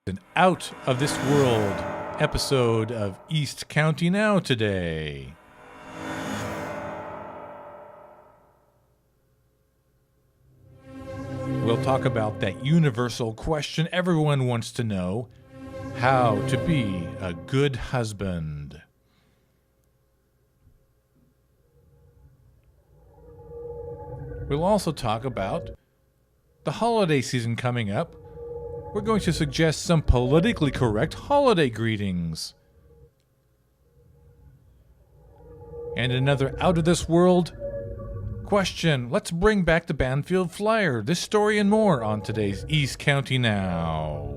An out of this world episode of East County Now today. We'll talk about that universal question everyone wants to know: how to be a good husband. We'll also talk about the holiday season coming up. We're going to suggest some politically correct holiday greetings. And another out-of-this-world question. Let's bring back the Canfield Flyer. This story and more on today's East County Now.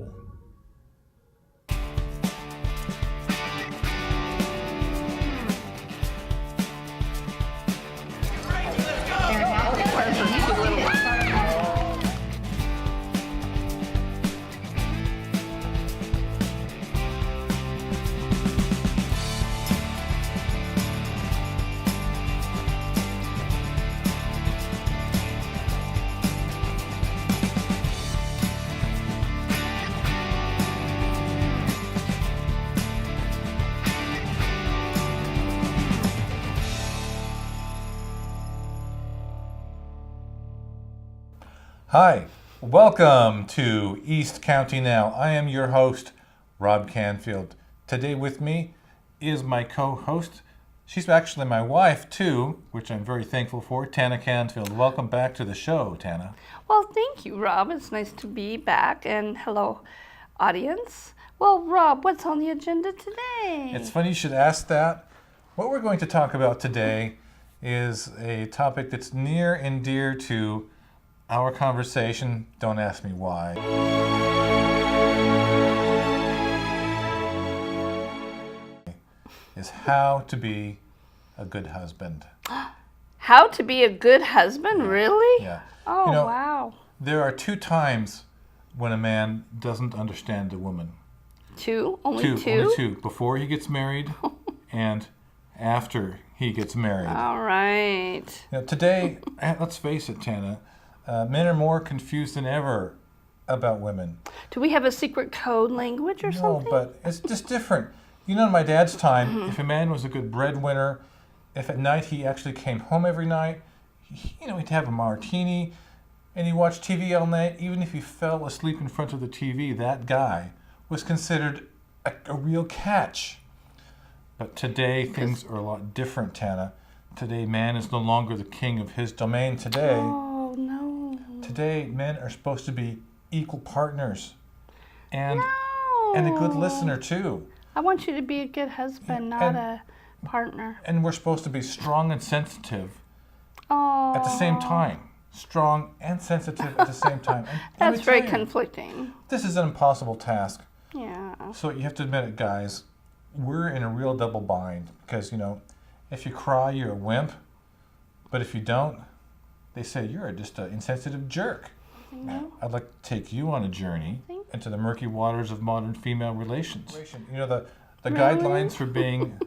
Hi, welcome to East County Now. I am your host, Rob Canfield. Today with me is my co-host. She's actually my wife too, which I'm very thankful for, Tana Canfield. Welcome back to the show, Tana. Well, thank you, Rob. It's nice to be back, and hello, audience. Well, Rob, what's on the agenda today? It's funny you should ask that. What we're going to talk about today is a topic that's near and dear to our conversation. Don't ask me why. Is how to be a good husband. How to be a good husband? Really? Yeah. Oh, wow. There are two times when a man doesn't understand a woman. Two? Only two? Only two. Before he gets married and after he gets married. All right. Today, let's face it, Tana, men are more confused than ever about women. Do we have a secret code language or something? No, but it's just different. You know, in my dad's time, if a man was a good breadwinner, if at night he actually came home every night, he'd have a martini, and he watched TV all night. Even if he fell asleep in front of the TV, that guy was considered a real catch. But today, things are a lot different, Tana. Today, man is no longer the king of his domain. Oh, no. Today, men are supposed to be equal partners and No. a good listener, too. I want you to be a good husband, not a partner. And we're supposed to be strong and sensitive Oh. at the same time. Strong and sensitive at the same time. And let me That's very tell you, conflicting. this is an impossible task. Yeah. So you have to admit it, guys. We're in a real double bind because, if you cry, you're a wimp. But if you don't, they say you're just an insensitive jerk. No. I'd like to take you on a journey into the murky waters of modern female relations. The Really? guidelines for being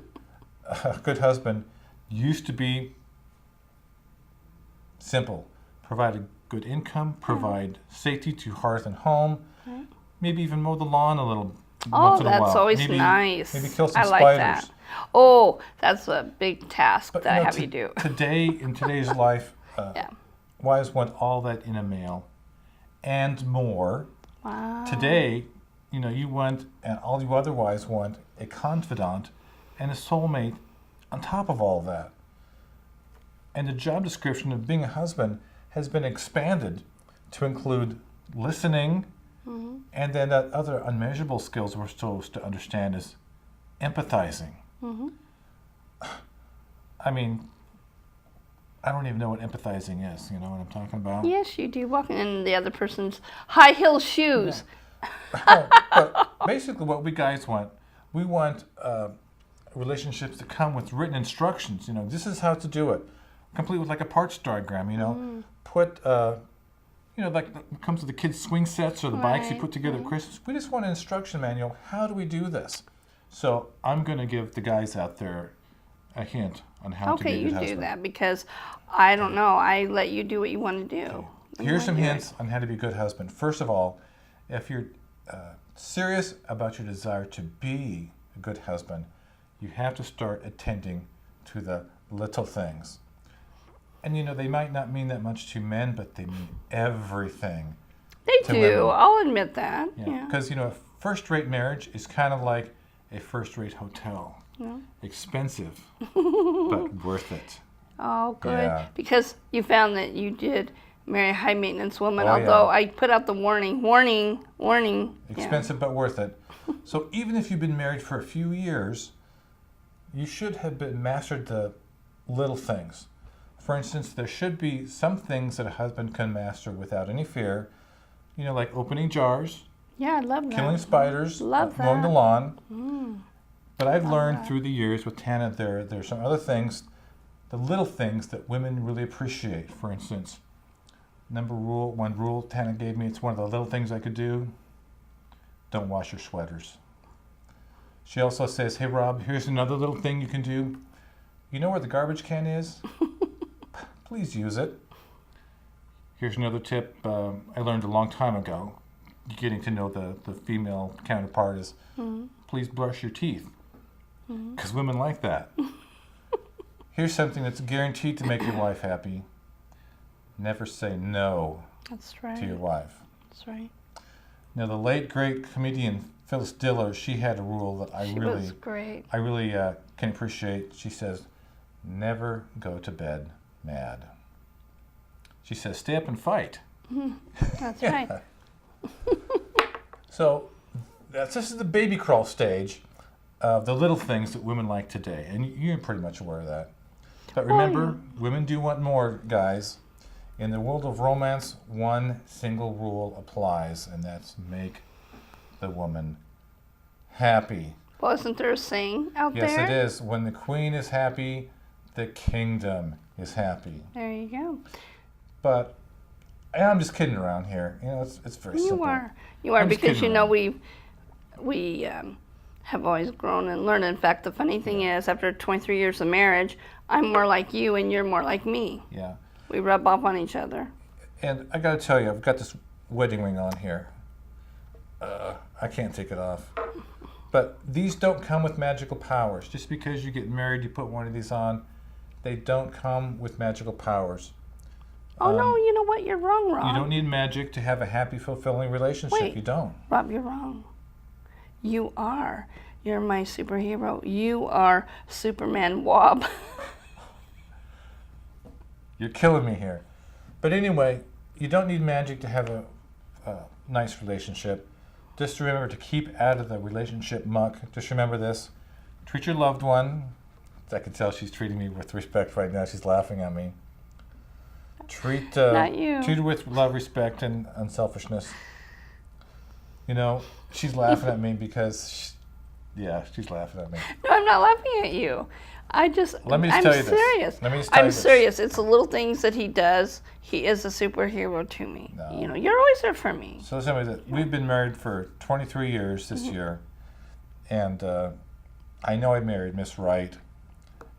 a good husband used to be simple. Provide a good income, provide safety to hearth and home, maybe even mow the lawn a little once in a while. That's always maybe, nice. Maybe kill some I like spiders. that. Oh, that's a big task But, that I have you do. Today, in today's life, Yeah. wives want all that in a male and more. Wow. Today, you want, and all you other wives want, a confidant and a soulmate on top of all that. And the job description of being a husband has been expanded to include listening, and then that other unmeasurable skills we're supposed to understand is empathizing. I mean, I don't even know what empathizing is. You know what I'm talking about? Yes, you do. Walking in the other person's high heel shoes. But basically what we guys want, we want relationships to come with written instructions. This is how to do it. Complete with like a parts diagram, Put, like it comes to the kids' swing sets or the bikes you put together at Christmas. We just want an instruction manual. How do we do this? So I'm going to give the guys out there a hint on how to be a good husband. Okay, you do that because I don't know. I let you do what you want to do. Here's some hints on how to be a good husband. First of all, if you're serious about your desire to be a good husband, you have to start attending to the little things. And they might not mean that much to men, but they mean everything. They to do. women. I'll admit that. Yeah. Because, a first-rate marriage is kind of like a first-rate hotel. Yeah. Expensive, but worth it. Oh, good. Yeah. Because you found that you did marry a high maintenance woman, Oh, although yeah. I put out the warning. Expensive, but worth it. So even if you've been married for a few years, you should have mastered the little things. For instance, there should be some things that a husband can master without any fear, like opening jars, Yeah, I love that. killing spiders, Love mowing the that. lawn. But I've learned that. through the years with Tana, there's some other things, the little things that women really appreciate. For instance, one rule Tana gave me, it's one of the little things I could do: don't wash your sweaters. She also says, hey Rob, here's another little thing you can do. You know where the garbage can is? Please use it. Here's another tip I learned a long time ago, getting to know the female counterpart, is please brush your teeth, because women like that. Here's something that's guaranteed to make your wife happy: never say no That's right. to your wife. That's right. Now, the late great comedian Phyllis Diller, she had a rule that I She was great. really can appreciate. She says, never go to bed mad. She says, stay up and fight. That's right. So this is the baby crawl stage of the little things that women like today, and you're pretty much aware of that. But remember, women do want more, guys. In the world of romance, one single rule applies, and that's make the woman happy. Well, isn't there a saying out there? Yes, it is. When the queen is happy, the kingdom is happy. There you go. But I'm just kidding around here. It's very simple. You are I'm just because kidding we have always grown and learned. In fact, the funny thing is, after 23 years of marriage, I'm more like you and you're more like me. Yeah. We rub off on each other. And I got to tell you, I've got this wedding ring on here. I can't take it off. But these don't come with magical powers. Just because you get married, you put one of these on, they don't come with magical powers. Oh, no, you know what? You're wrong, Rob. You don't need magic to have a happy, fulfilling relationship. Wait. You don't. Rob, you're wrong. You are. You're my superhero. You are Superman Wob. You're killing me here. But anyway, you don't need magic to have a nice relationship. Just remember to keep out of the relationship muck. Just remember this. Treat your loved one. I can tell she's treating me with respect right now. She's laughing at me. Treat Not you. her with love, respect, and unselfishness. She's laughing at me because, she's laughing at me. No, I'm not laughing at you. Let me just I'm tell you this. serious. Let me just tell you I'm this. serious. It's the little things that he does. He is a superhero to me. No. You're always there for me. So we've been married for 23 years this year, and I know I married Miss Wright,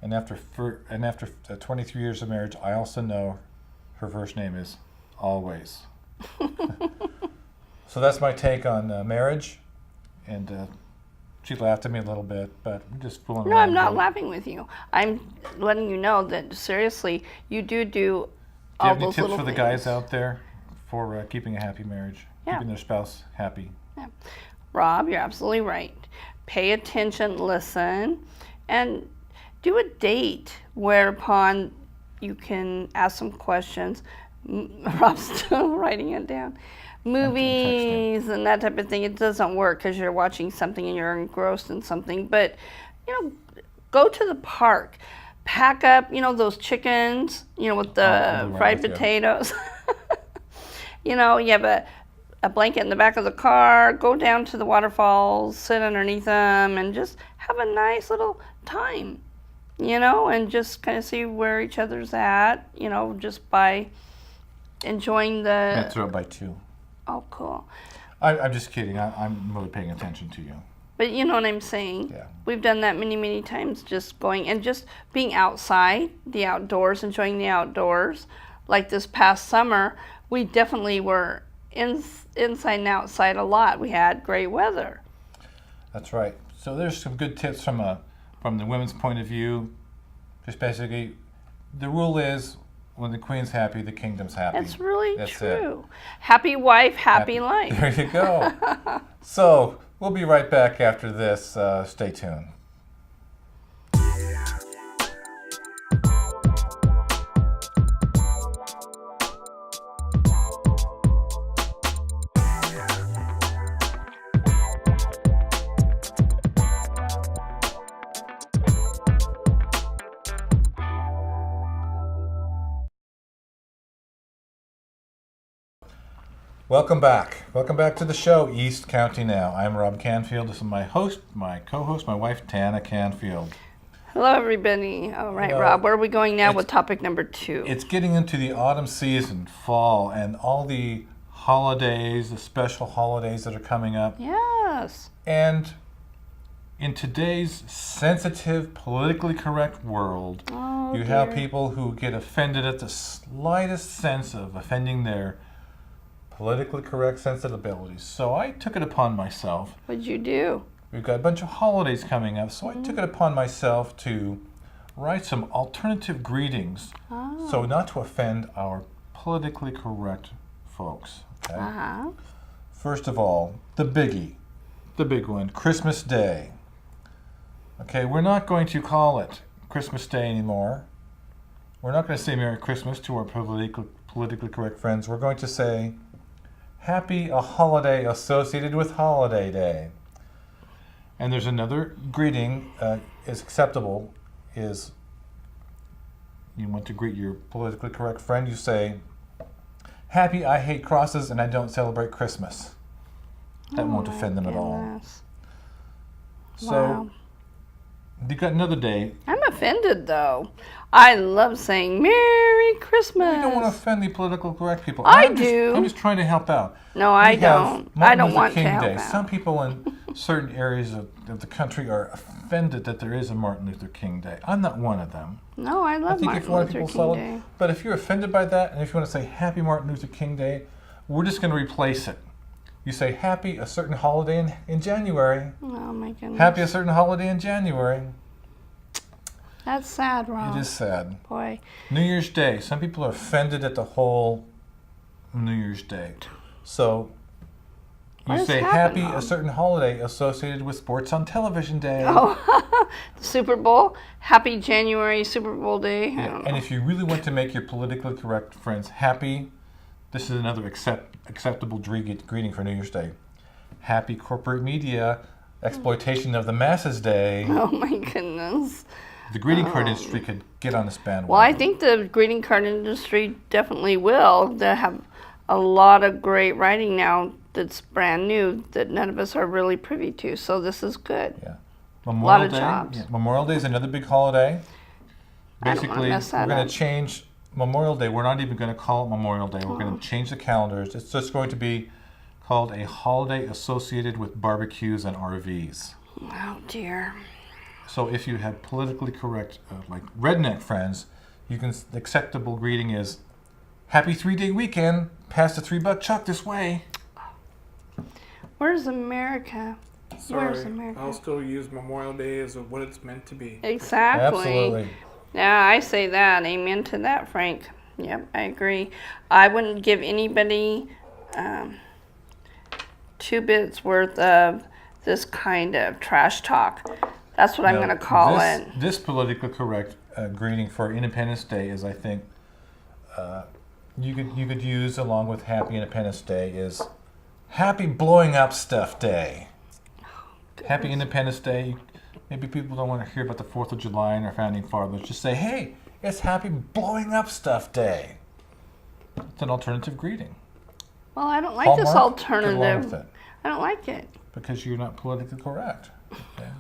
and after 23 years of marriage, I also know her first name is Always. So that's my take on marriage, and she laughed at me a little bit, but I'm just fooling No, around. I'm not really. laughing with you. I'm letting you know that seriously, you do Do you all have any those tips little for the things. guys out there for keeping a happy marriage, Yeah. keeping their spouse happy? Yeah. Rob, you're absolutely right. Pay attention, listen, and do a date whereupon you can ask some questions. Rob's still writing it down. Movies and that type of thing. It doesn't work because you're watching something and you're engrossed in something. But, go to the park. Pack up, those chickens, with the fried potatoes. You have a blanket in the back of the car. Go down to the waterfalls, sit underneath them, and just have a nice little time, and just kind of see where each other's at, just by enjoing the... That's right, by 2. Oh, cool. I'm just kidding. I'm really paying attention to you. But you know what I'm saying? Yeah. We've done that many, many times, just going and just being outside, the outdoors, enjoying the outdoors. Like this past summer, we definitely were inside and outside a lot. We had great weather. That's right. So there's some good tips from the women's point of view. Just basically, the rule is when the queen's happy, the kingdom's happy. It's really That's true. Happy wife, happy life. There you go. So we'll be right back after this. Stay tuned. Welcome back. Welcome back to the show, East County Now. I'm Rob Canfield. This is my host, my co-host, my wife, Tana Canfield. Hello, everybody. All right, Rob, where are we going now with topic number 2? It's getting into the autumn season, fall, and all the holidays, the special holidays that are coming up. Yes. And in today's sensitive, politically correct world, you have people who get offended at the slightest sense of offending their politically correct sensibilities. So I took it upon myself. What'd you do? We've got a bunch of holidays coming up, so I took it upon myself to write some alternative greetings so not to offend our politically correct folks. Okay? First of all, the biggie, the big one, Christmas Day. Okay, we're not going to call it Christmas Day anymore. We're not going to say Merry Christmas to our politically correct friends. We're going to say Happy a holiday associated with Holiday Day. And there's another greeting is acceptable, is you want to greet your politically correct friend, you say, Happy I hate crosses and I don't celebrate Christmas. That won't offend them at all. So, you got another day. I'm offended, though. I love saying Merry Christmas. You don't want to offend the political correct people. I'm just trying to help out. No, I don't. I don't want to help out. Some people in certain areas of the country are offended that there is a Martin Luther King Day. I'm not one of them. No, I love Martin Luther King Day. But if you're offended by that, and if you want to say Happy Martin Luther King Day, we're just going to replace it. You say Happy a certain holiday in January. Oh, my goodness. Happy a certain holiday in January. That's sad, Rob. It is sad. Boy. New Year's Day. Some people are offended at the whole New Year's Day. So you say Happy a certain holiday associated with Sports on Television Day. Oh, the Super Bowl. Happy January Super Bowl Day. Yeah. And if you really want to make your politically correct friends happy, this is another acceptable greeting for New Year's Day. Happy Corporate Media Exploitation of the Masses Day. Oh, my goodness. The greeting card industry could get on this bandwagon. Well, I think the greeting card industry definitely will. They have a lot of great writing now that's brand new that none of us are really privy to. So this is good. Yeah. Memorial Day. Jobs. Yeah. Memorial Day is another big holiday. Basically, we're going to change Memorial Day. We're not even going to call it Memorial Day. We're going to change the calendars. It's just going to be called a holiday associated with barbecues and RVs. Oh, dear. So if you have politically correct, like redneck friends, the acceptable greeting is, Happy 3-day weekend, pass the $3 chuck this way. Where's America? Sorry, Where's America? I'll still use Memorial Day as what it's meant to be. Exactly. Absolutely. Yeah, I say that. Amen to that, Frank. Yep, I agree. I wouldn't give anybody 2 bits worth of this kind of trash talk. That's what I'm going to call it. This politically correct greeting for Independence Day is, I think, you could use along with Happy Independence Day is Happy Blowing Up Stuff Day. Happy Independence Day. Maybe people don't want to hear about the 4th of July and our founding fathers. Just say, hey, it's Happy Blowing Up Stuff Day. It's an alternative greeting. Well, I don't like this alternative. Get along with it. I don't like it. Because you're not politically correct. Okay?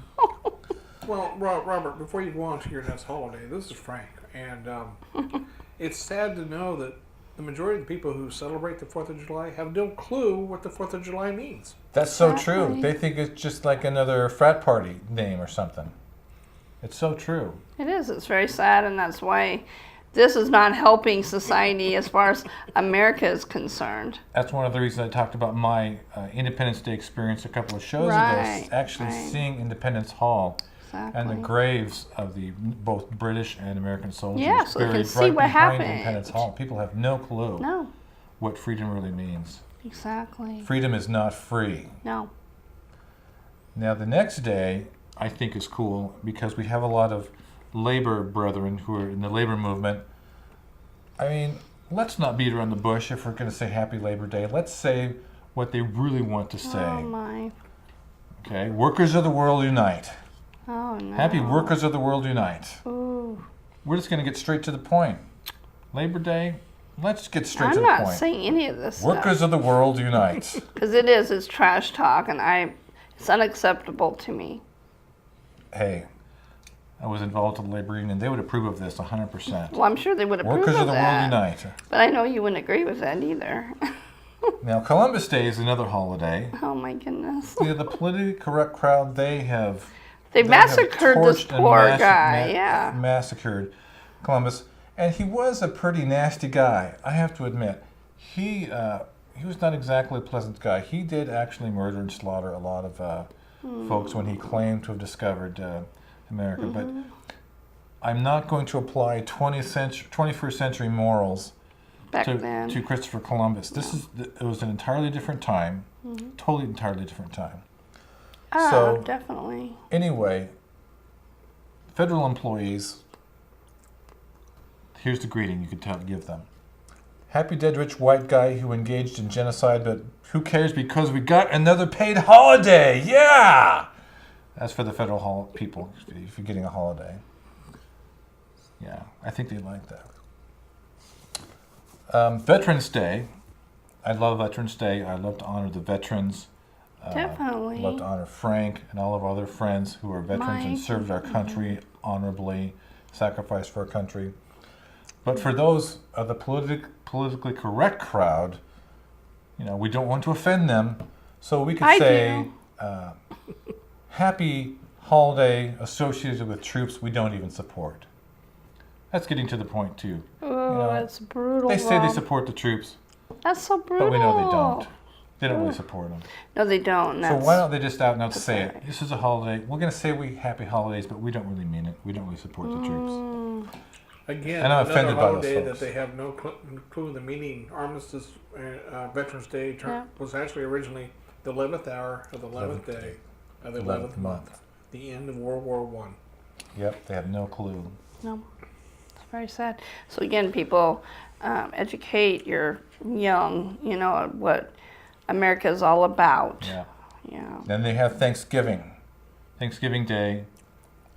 Well, Robert, before you go on to your next holiday, this is Frank, and it's sad to know that the majority of the people who celebrate the 4th of July have no clue what the 4th of July means. That's so true. They think it's just like another frat party name or something. It's so true. It is. It's very sad, and that's why this is not helping society as far as America is concerned. That's one of the reasons I talked about my Independence Day experience a couple of shows Right, ago, actually right. seeing Independence Hall and the Exactly. graves of the both British and American soldiers Yeah, so they can buried see right what behind happened. Independence Hall. People have no clue No, what freedom really means. exactly. Freedom is not free. No. Now, the next day, I think is cool because we have a lot of labor brethren who are in the labor movement. I mean, let's not beat around the bush if we're going to say Happy Labor Day. Let's say what they really want to say. Oh my. Okay, workers of the world unite. Oh no. Happy workers of the world unite. Ooh. We're just going to get straight to the point. Labor Day, let's get straight to I'm the not point. saying any of this Workers of the world unite. because it's trash talk, and it's unacceptable to me. Hey, I was involved in the labor union. They would approve of this 100%. Well, I'm sure they would approve Workers of of the that, world unite. but I know you wouldn't agree with that either. Now, Columbus Day is another holiday. Oh my goodness. You know, the politically correct crowd, they have Massacred this torched and poor guy, yeah. massacred Columbus, and he was a pretty nasty guy. I have to admit, he was not exactly a pleasant guy. He did actually murder and slaughter a lot of folks when he claimed to have discovered America. But I'm not going to apply 21st century morals Back then. to Christopher Columbus. It was an entirely different time, totally entirely different time. Oh, So- definitely. Anyway, federal employees, here's the greeting you could give them. Happy dead rich white guy who engaged in genocide, but who cares because we got another paid holiday. Yeah! That's for the federal people, if you're getting a holiday. Yeah, I think they like that. Veterans Day. I love Veterans Day. I love to honor the veterans. Definitely. Love to honor Frank and all of our other friends who are veterans and Mike. served our country honorably, sacrificed for our country. But for those of the politically correct crowd, you know, we don't want to offend them, so we could I say, happy holiday associated with troops we don't even support. That's getting to the point, too. Oh, that's brutal. They say they Rob. support the troops, That's so brutal. but we know they don't. They don't really support them. No, they don't. So That's, why don't they just out and out say right. it? This is a holiday. We're going to say we happy holidays, but we don't really mean it. We don't really support the troops. Again, And I'm another offended by those holiday that folks. they have no clue of the meaning. Armistice, Veterans Day Yeah. was actually originally the 11th hour of the 11th day of the 11th month, the end of World War One. Yep, they have no clue. No, it's very sad. So again, people, educate your young. You know what America is all about. Yeah. Yeah. Then they have Thanksgiving. Thanksgiving Day.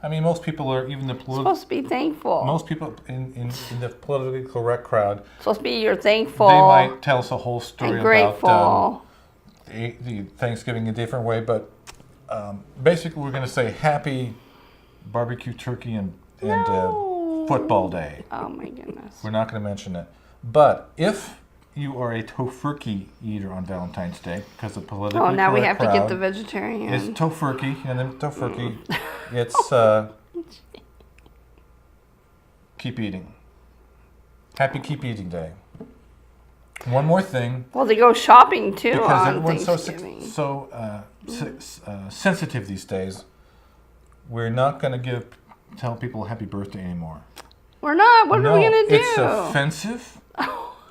I mean, most people are, even the Supposed to be thankful. most people in the politically correct crowd, supposed to be you're thankful. they might tell us a whole story and about grateful. the Thanksgiving in a different way, but basically we're going to say happy barbecue turkey and No. football day. Oh my goodness. We're not going to mention it. But if you are a tofurkey eater on Valentine's Day, because the politically Oh, now we have correct to get the crowd vegetarian. is tofurkey, and then tofurkey, it's keep eating. Happy Keep Eating Day. One more thing, Well, they go shopping too because on everyone's Thanksgiving. sensitive these days, we're not going to tell people happy birthday anymore. We're not. What No, are we gonna do? it's offensive.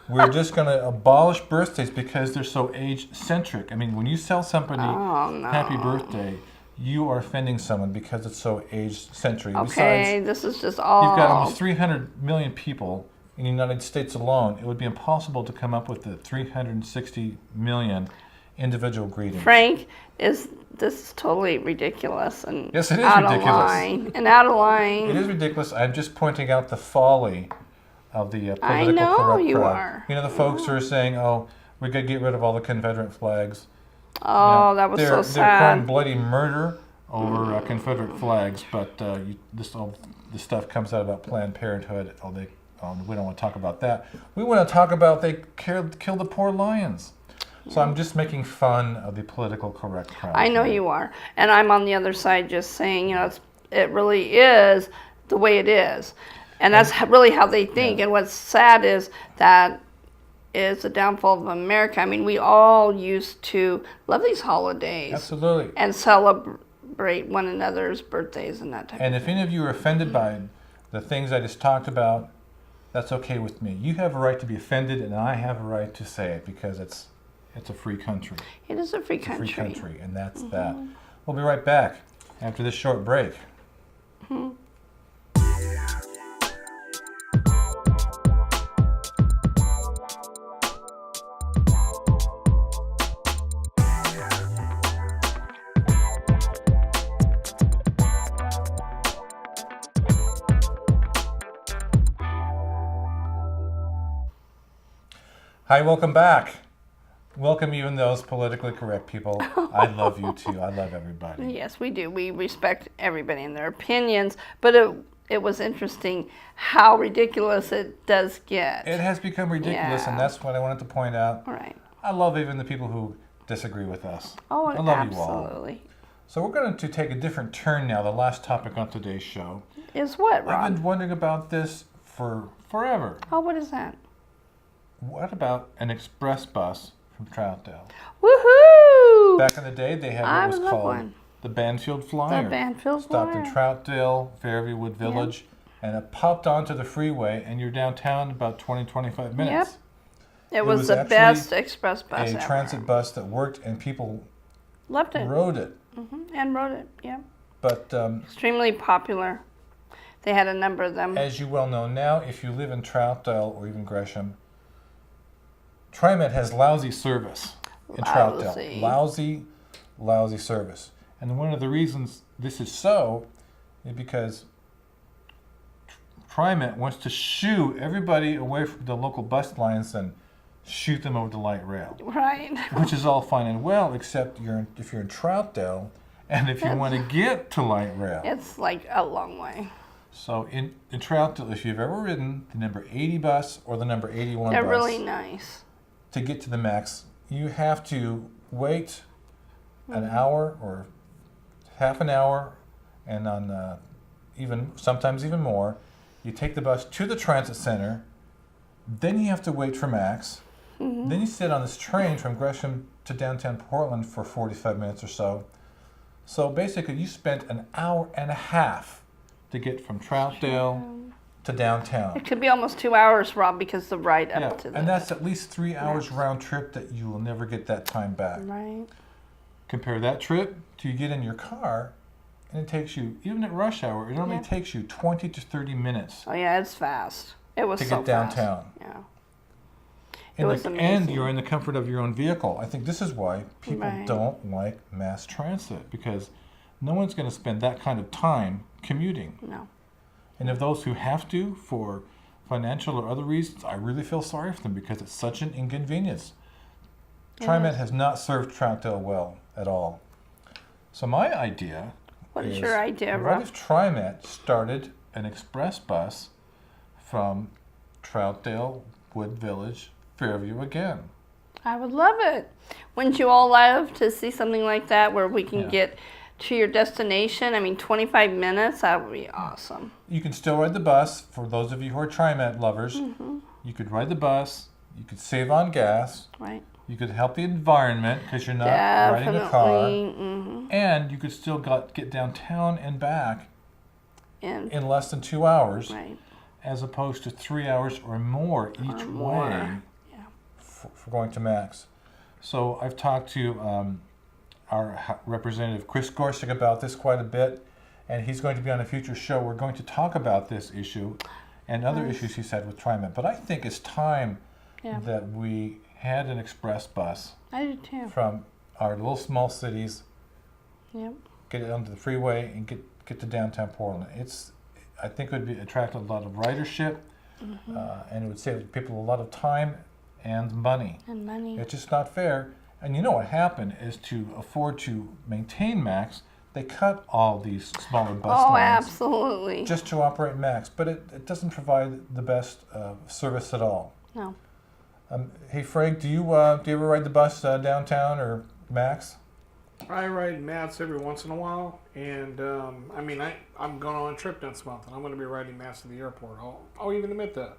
We're just going to abolish birthdays because they're so age-centric. I mean, when you tell somebody Oh, no. happy birthday, you are offending someone because it's so age-centric. Okay, Besides, this is just all. you've got almost 300 million people in the United States alone. It would be impossible to come up with the 360 million individual greetings. Frank, this is totally ridiculous and Yes, it is out ridiculous. of line and out of line. It is ridiculous. I'm just pointing out the folly of the political I know correct you crowd. are. You know, the folks who are saying, "Oh, we got to get rid of all the Confederate flags." Oh, that was so They're crying sad. bloody murder over Confederate flags, but this stuff comes out about Planned Parenthood. We don't want to talk about that. We want to talk about they killed the poor lions. So I'm just making fun of the political correct crowd. I know you are, and I'm on the other side, just saying, it really is the way it is. And that's really how they think. Yeah. And what's sad is that is the downfall of America. I mean, we all used to love these holidays Absolutely. and celebrate one another's birthdays and that type And of if any of you are offended by the things I just talked about, that's okay with me. You have a right to be offended, and I have a right to say it because it's a free country. It is a free It's a country. free country, and that's that. We'll be right back after this short break. Hi, welcome back. Welcome even those politically correct people. I love you too. I love everybody. Yes, we do. We respect everybody and their opinions, but it was interesting how ridiculous it does get. It has become ridiculous, Yeah. and that's what I wanted to point out. All right. I love even the people who disagree with us. Oh, I love you all. absolutely. So we're going to take a different turn now, the last topic on today's show. Is what, I've Rob? been wondering about this for forever. Oh, what is that? What about an express bus from Troutdale? Woohoo! Back in the day, they had I what was would love called one. the Banfield Flyer. The Banfield Stopped in Flyer. Troutdale, Fairview Wood Village, and it popped onto the freeway, and you're downtown in about 20-25 minutes. It was was the actually best express bus A ever. transit bus that worked, and people Loved it. rode it. And wrote it, yeah. But Extremely popular. They had a number of them. as you well know now, if you live in Troutdale or even Gresham, TriMet has lousy service in Troutdale. Lousy service. And one of the reasons this is so is because TriMet wants to shoo everybody away from the local bus lines and shoot them over the light rail, Right. which is all fine and well, except if you're in Troutdale, and if you want to get to light rail. It's like a long way. So in Troutdale, if you've ever ridden the number 80 bus or the number 81 They're bus really nice. to get to the max, you have to wait an hour or half an hour, and on sometimes even more. You take the bus to the transit center, then you have to wait for max. Then you sit on this train from Gresham to downtown Portland for 45 minutes or so. So basically, you spent an hour and a half to get from Troutdale to downtown. It could be almost 2 hours, Rob, because the ride up Yeah, to the... and that's at least 3 hours round trip that you will never get that time back. Right. Compare that trip to you get in your car, and it takes you, even at rush hour, it only Yeah. takes you 20 to 30 minutes Oh, yeah, it's fast. It was to so get downtown. fast. Yeah. And, was and amazing. you're in the comfort of your own vehicle. I think this is why people Right. don't like mass transit, because no one's going to spend that kind of time commuting. No. And if those who have to for financial or other reasons, I really feel sorry for them because it's such an inconvenience. TriMet has not served Troutdale well at all. So my idea What is your idea, what Rob? if TriMet started an express bus from Troutdale, Wood Village, Fairview again? I would love it. Wouldn't you all love to see something like that where we can Yeah. get to your destination? I mean, 25 minutes, that would be awesome. You can still ride the bus. For those of you who are TriMet lovers, you could ride the bus. You could save on gas. Right. You could help the environment because you're not riding a car. Definitely. And you could still get downtown and back And in less than 2 hours, right. as opposed to 3 hours or more each more. way Yeah. for going to max. So I've talked to our representative Chris Gorsuch about this quite a bit, and he's going to be on a future show. We're going to talk about this issue and other issues he's had with TriMet. But I think it's time Yeah. that we had an express bus I do too. from our little small cities, Yep. get it onto the freeway, and get to downtown Portland. I think it would attract a lot of ridership, and it would save people a lot of time and money. And money. It's just not fair. And you know what happened is, to afford to maintain max, they cut all these smaller bus Oh, lines absolutely. just to operate max. But it doesn't provide the best service at all. No. Hey Frank, do you ever ride the bus downtown or max? I ride mats every once in a while, and I'm going on a trip next month, and I'm going to be riding mats to the airport. I'll even admit that.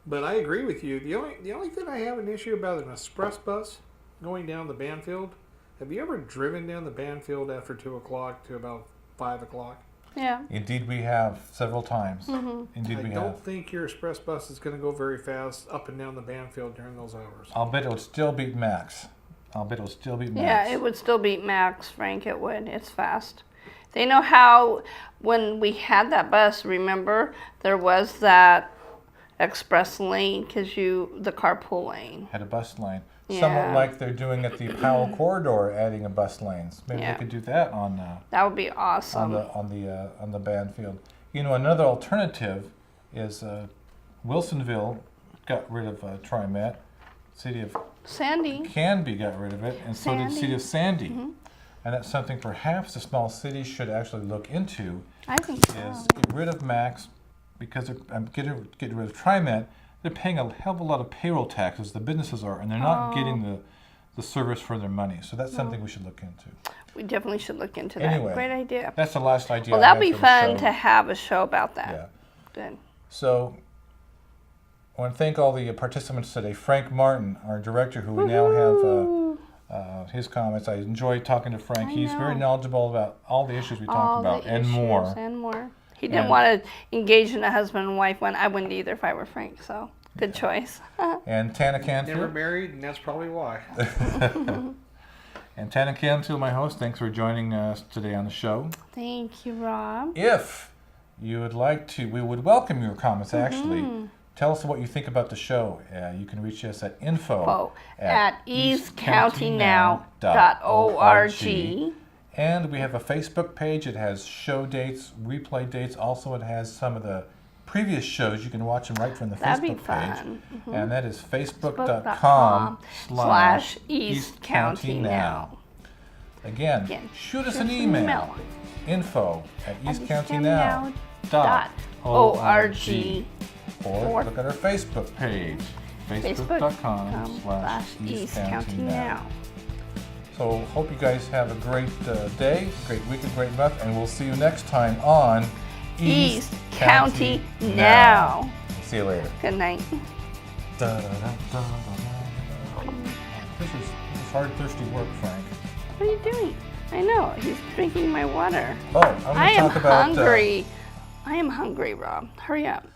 But I agree with you. The only thing I have an issue about an express bus going down the Banfield. Have you ever driven down the Banfield after 2 o'clock to about 5 o'clock? Yeah. Indeed, we have several times. Indeed, I we don't have. think your express bus is going to go very fast up and down the Banfield during those hours. I'll bet it would still beat Max. Yeah, it would still beat Max, Frank. It would. It's fast. They know how, when we had that bus, remember, there was that express lane, the carpool lane. Had a bus lane. Yeah. Somewhat like they're doing at the Powell corridor, adding a bus lanes. Maybe Yeah. they could do that on That would be awesome. on the Banfield. You know, another alternative is Wilsonville got rid of TriMet. City of Sandy. Canby got rid of it, and so did the City of Sandy. And that's something perhaps the small cities should actually look into. I think so. Is get rid of Max because getting rid of TriMet. They're paying a hell of a lot of payroll taxes. The businesses are, and they're not getting the service for their money. So that's something we should look into. We definitely should look into that. Anyway, Great idea. That's the last idea. Well, I that'd had be for the fun show. to have a show about that. Yeah. Good. So I want to thank all the participants today. Frank Martin, our director, who we now have his comments. I enjoyed talking to Frank. He's very knowledgeable about all the issues we talked about and more. And more. He didn't want to engage in a husband and wife one. I wouldn't either if I were Frank. So good choice. And Tana Canfield. Never married, and that's probably why. And Tana Canfield, my host, thanks for joining us today on the show. Thank you, Rob. If you would like to, we would welcome your comments, actually. Tell us what you think about the show. You can reach us at info at eastcountynow.org. And we have a Facebook page. It has show dates, replay dates. Also, it has some of the previous shows. You can watch them right from the That'd be Facebook page. fun. And that is facebook.com/eastcountynow. Again, shoot us an email. Info at eastcountynow.org. Or look at our Facebook page. Facebook.com/eastcountynow. So hope you guys have a great day, great week, and great month, and we'll see you next time on East County Now. See you later. Good night. This is hard, thirsty work, Frank. What are you doing? I know, he's drinking my water. Oh, I'm going to talk about... hungry. I am hungry, Rob. Hurry up.